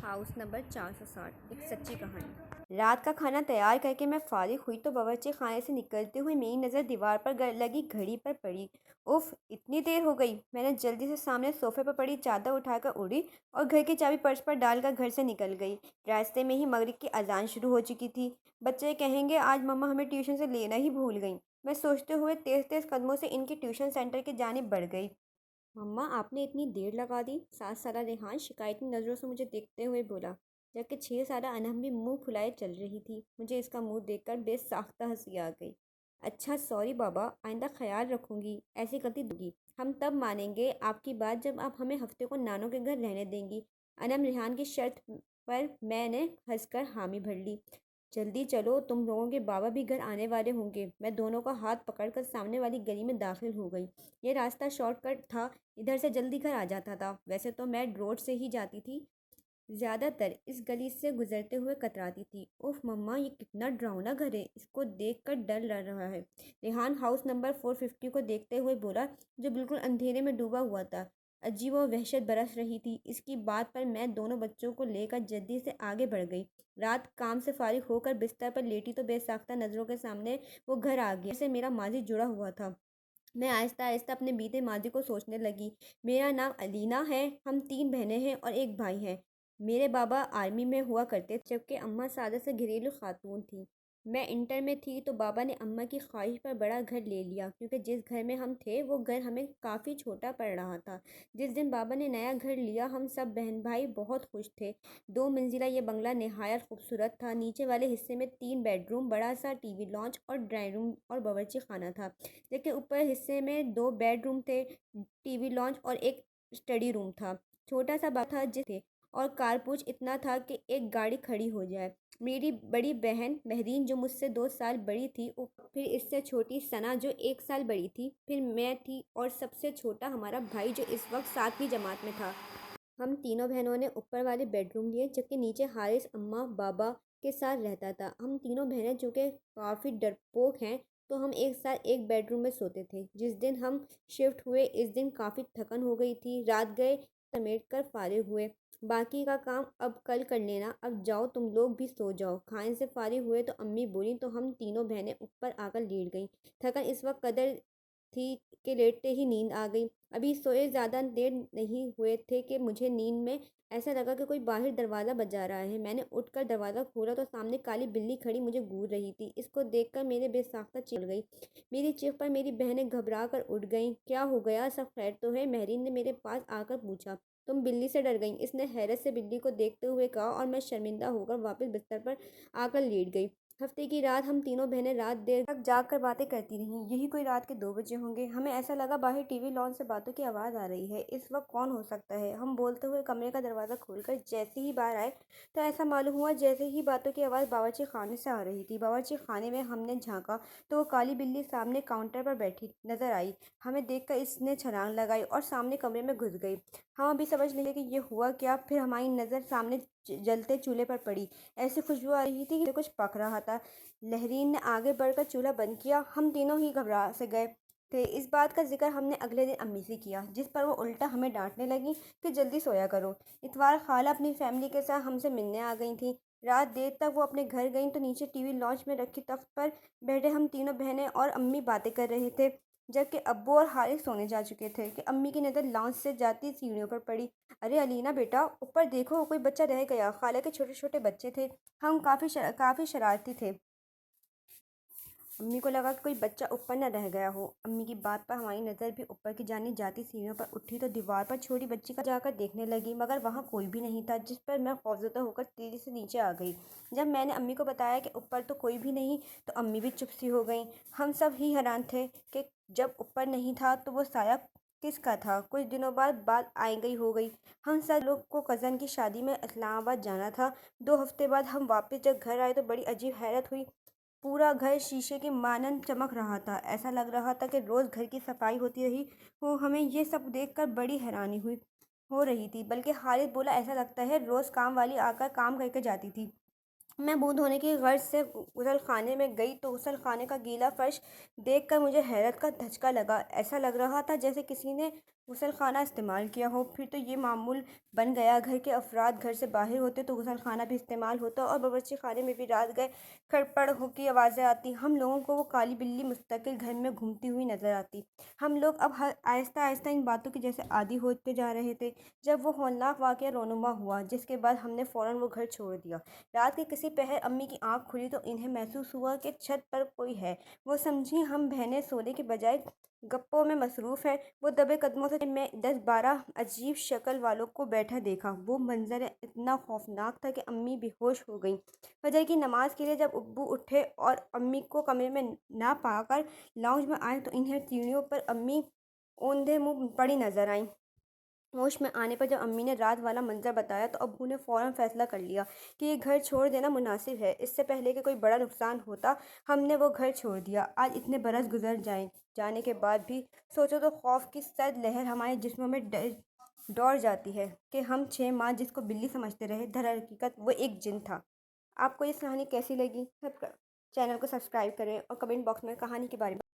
House number 460 ایک سچی کہانی۔ رات کا کھانا تیار کر کے میں فارغ ہوئی تو باورچی خانے سے نکلتے ہوئے میری نظر دیوار پر لگی گھڑی پر پڑی۔ اف، اتنی دیر ہو گئی! میں نے جلدی سے سامنے صوفے پر پڑی چادر اٹھا کر اڑی اور گھر کی چابی پرس پر ڈال کر گھر سے نکل گئی۔ راستے میں ہی مغرب کی اذان شروع ہو چکی تھی۔ بچے کہیں گے آج مما ہمیں ٹیوشن سے لینا ہی بھول گئیں، میں سوچتے ہوئے تیز تیز قدموں سے ان کے ٹیوشن سینٹر کی جانب بڑھ گئی۔ مما آپ نے اتنی دیر لگا دی، 7 سالہ ریحان شکایتی نظروں سے مجھے دیکھتے ہوئے بولا، جبکہ 6 سالہ انہم بھی منہ پھلائے چل رہی تھی۔ مجھے اس کا منہ دیکھ کر بے ساختہ ہنسی آ گئی۔ اچھا سوری بابا، آئندہ خیال رکھوں گی، ایسی غلطی دوں گی۔ ہم تب مانیں گے آپ کی بات جب آپ ہمیں ہفتے کو نانوں کے گھر رہنے دیں گی۔ انہم ریحان کی شرط پر میں نے ہنس کر حامی بھر لی۔ جلدی چلو، تم لوگوں کے بابا بھی گھر آنے والے ہوں گے۔ میں دونوں کا ہاتھ پکڑ کر سامنے والی گلی میں داخل ہو گئی۔ یہ راستہ شارٹ کٹ تھا، ادھر سے جلدی گھر آ جاتا تھا۔ ویسے تو میں روڈ سے ہی جاتی تھی، زیادہ تر اس گلی سے گزرتے ہوئے کتراتی تھی۔ اوف مما، یہ کتنا ڈراؤنا گھر ہے، اس کو دیکھ کر ڈر لگ رہا ہے۔ ریحان ہاؤس نمبر 450 کو دیکھتے ہوئے بولا، جو بالکل اندھیرے میں ڈوبا ہوا تھا۔ عجیب و وحشت برس رہی تھی۔ اس کی بات پر میں دونوں بچوں کو لے کر جلدی سے آگے بڑھ گئی۔ رات کام سے فارغ ہو کر بستر پر لیٹی تو بے ساختہ نظروں کے سامنے وہ گھر آ گیا جیسے میرا ماضی جڑا ہوا تھا۔ میں آہستہ آہستہ اپنے بیتے ماضی کو سوچنے لگی۔ میرا نام علینا ہے، ہم 3 بہنیں ہیں اور ایک بھائی ہے۔ میرے بابا آرمی میں ہوا کرتے تھے، جبکہ اماں سادہ سے گھریلو خاتون تھیں۔ میں انٹر میں تھی تو بابا نے اماں کی خواہش پر بڑا گھر لے لیا، کیونکہ جس گھر میں ہم تھے وہ گھر ہمیں کافی چھوٹا پڑ رہا تھا۔ جس دن بابا نے نیا گھر لیا ہم سب بہن بھائی بہت خوش تھے۔ 2 منزلہ یہ بنگلہ نہایت خوبصورت تھا۔ نیچے والے حصے میں 3 بیڈ روم، بڑا سا ٹی وی لانچ اور ڈرائنگ روم اور باورچی خانہ تھا، جبکہ اوپر حصے میں 2 بیڈ روم تھے، ٹی وی لانچ اور ایک اسٹڈی روم تھا۔ چھوٹا سا باغ تھا جس تھے اور کارپوش اتنا تھا کہ ایک گاڑی کھڑی ہو جائے۔ میری بڑی بہن مہرین جو مجھ سے 2 سال بڑی تھی، پھر اس سے چھوٹی ثنا جو 1 سال بڑی تھی، پھر میں تھی اور سب سے چھوٹا ہمارا بھائی جو اس وقت 7ویں جماعت میں تھا۔ ہم تینوں بہنوں نے اوپر والے بیڈ روم لیے، جبکہ نیچے حارث اماں بابا کے ساتھ رہتا تھا۔ ہم تینوں بہنیں چونکہ کافی ڈرپوک ہیں تو ہم ایک ساتھ ایک بیڈ روم میں سوتے تھے۔ جس دن ہم شفٹ ہوئے اس دن کافی تھکن ہو گئی تھی۔ رات گئے سمیٹ کر فارغ ہوئے، باقی کا کام اب کل کر لینا، اب جاؤ تم لوگ بھی سو جاؤ۔ کھانے سے فارغ ہوئے تو امی بولیں تو ہم تینوں بہنیں اوپر آ کر لیٹ گئیں۔ تھکن اس وقت قدر تھی کہ لیٹتے ہی نیند آ گئی۔ ابھی سوئے زیادہ دیر نہیں ہوئے تھے کہ مجھے نیند میں ایسا لگا کہ کوئی باہر دروازہ بجا رہا ہے۔ میں نے اٹھ کر دروازہ کھولا تو سامنے کالی بلی کھڑی مجھے گھور رہی تھی۔ اس کو دیکھ کر میرے بے ساختہ چل گئی۔ میری چیخ پر میری بہنیں گھبرا کر اٹھ گئیں۔ کیا ہو گیا، سب خیر تو ہے؟ مہرین نے میرے پاس آ کر پوچھا۔ تم بلی سے ڈر گئیں؟ اس نے حیرت سے بلی کو دیکھتے ہوئے کہا اور میں شرمندہ ہو کر واپس بستر پر آ کر لیٹ گئی۔ ہفتے کی رات ہم تینوں بہنیں رات دیر تک جاگ کر باتیں کرتی رہیں۔ یہی کوئی رات کے 2 بجے ہوں گے۔ ہمیں ایسا لگا باہر ٹی وی لانچ سے باتوں کی آواز آ رہی ہے۔ اس وقت کون ہو سکتا ہے؟ ہم بولتے ہوئے کمرے کا دروازہ کھول کر جیسے ہی باہر آئے تو ایسا معلوم ہوا جیسے ہی باتوں کی آواز باورچی خانے سے آ رہی تھی۔ باورچی خانے میں ہم نے جھانکا تو وہ کالی بلی سامنے کاؤنٹر پر بیٹھی نظر آئی۔ ہمیں دیکھ کر اس نے چھلانگ لگائی اور سامنے کمرے میں گھس گئی۔ ہم ابھی سمجھ نہیں کہ یہ ہوا کیا، پھر ہماری نظر سامنے جلتے چولہے پر پڑی۔ ایسی خوشبو آ رہی تھی کہ کچھ پک رہا تھا۔ لہرین نے آگے بڑھ کر چولہا بند کیا۔ ہم تینوں ہی گھبرا سے گئے تھے۔ اس بات کا ذکر ہم نے اگلے دن امی سے کیا، جس پر وہ الٹا ہمیں ڈانٹنے لگیں کہ جلدی سویا کرو۔ اتوار خالہ اپنی فیملی کے ساتھ ہم سے ملنے آ گئی تھیں۔ رات دیر تک وہ اپنے گھر گئیں تو نیچے ٹی وی لانچ میں رکھی تخت پر بیٹھے ہم تینوں بہنیں اور امی باتیں کر رہے تھے، جبکہ ابو اور حارث سونے جا چکے تھے کہ امی کی نظر لانچ سے جاتی سیڑھیوں پر پڑی۔ ارے علینا بیٹا، اوپر دیکھو، کوئی بچہ رہ گیا۔ خالہ کے چھوٹے چھوٹے بچے تھے، ہم کافی شرارتی تھے۔ امی کو لگا کہ کوئی بچہ اوپر نہ رہ گیا ہو۔ امی کی بات پر ہماری نظر بھی اوپر کی جانب جاتی سیڑھیوں پر اٹھی تو دیوار پر چھوٹی بچی کا جا کر دیکھنے لگی، مگر وہاں کوئی بھی نہیں تھا، جس پر میں خوفزدہ ہو کر تیزی سے نیچے آ گئی۔ جب میں نے امی کو بتایا کہ اوپر تو کوئی بھی نہیں تو امی بھی چپ سی ہو گئیں۔ ہم سب ہی حیران تھے کہ جب اوپر نہیں تھا تو وہ سایہ کس کا تھا۔ کچھ دنوں بعد بات آئی گئی ہو گئی۔ ہم سب لوگ کو کزن کی شادی میں اسلام آباد جانا تھا۔ 2 ہفتے بعد ہم واپس جب گھر آئے تو بڑی عجیب حیرت ہوئی۔ پورا گھر شیشے کے مانند چمک رہا تھا، ایسا لگ رہا تھا کہ روز گھر کی صفائی ہوتی رہی ہو۔ ہمیں یہ سب دیکھ کر بڑی حیرانی ہو رہی تھی، بلکہ حارث بولا ایسا لگتا ہے روز کام والی آ کر کام کر کے جاتی تھی۔ میں منہ دھونے کی غرض سے غسل خانے میں گئی تو غسل خانے کا گیلا فرش دیکھ کر مجھے حیرت کا دھچکا لگا۔ ایسا لگ رہا تھا جیسے کسی نے غسل خانہ استعمال کیا ہو، پھر تو یہ معمول بن گیا۔ گھر کے افراد گھر سے باہر ہوتے تو غسل خانہ بھی استعمال ہوتا اور باورچی خانے میں بھی رات گئے کھڑپڑ کی آوازیں آتی۔ ہم لوگوں کو وہ کالی بلی مستقل گھر میں گھومتی ہوئی نظر آتی۔ ہم لوگ اب آہستہ آہستہ ان باتوں کے جیسے عادی ہوتے جا رہے تھے جب وہ ہولناک واقعہ رونما ہوا، جس کے بعد ہم نے فوراً وہ گھر چھوڑ دیا۔ رات کے کسی پہر امی کی آنکھ کھلی تو انہیں محسوس ہوا کہ چھت پر کوئی ہے۔ وہ سمجھی ہم بہنیں سونے کے بجائے گپوں میں مصروف ہیں۔ وہ دبے قدموں سے میں 10-12 عجیب شکل والوں کو بیٹھا دیکھا۔ وہ منظر اتنا خوفناک تھا کہ امی بے ہوش ہو گئیں۔ فجر کی نماز کے لیے جب ابو اٹھے اور امی کو کمرے میں نہ پا کر لاؤنج میں آئے تو انہیں سیڑھیوں پر امی اوندھے منہ پڑی نظر آئیں۔ ہوش میں آنے پر جب امی نے رات والا منظر بتایا تو ابو نے فوراً فیصلہ کر لیا کہ یہ گھر چھوڑ دینا مناسب ہے۔ اس سے پہلے کہ کوئی بڑا نقصان ہوتا ہم نے وہ گھر چھوڑ دیا۔ آج اتنے برس گزر جانے کے بعد بھی سوچو تو خوف کی سرد لہر ہمارے جسموں میں دوڑ جاتی ہے کہ ہم 6 ماہ جس کو بلی سمجھتے رہے، در حقیقت وہ ایک جن تھا۔ آپ کو یہ کہانی کیسی لگی؟ چینل کو سبسکرائب کریں اور کمنٹ باکس میں کہانی کے بارے میں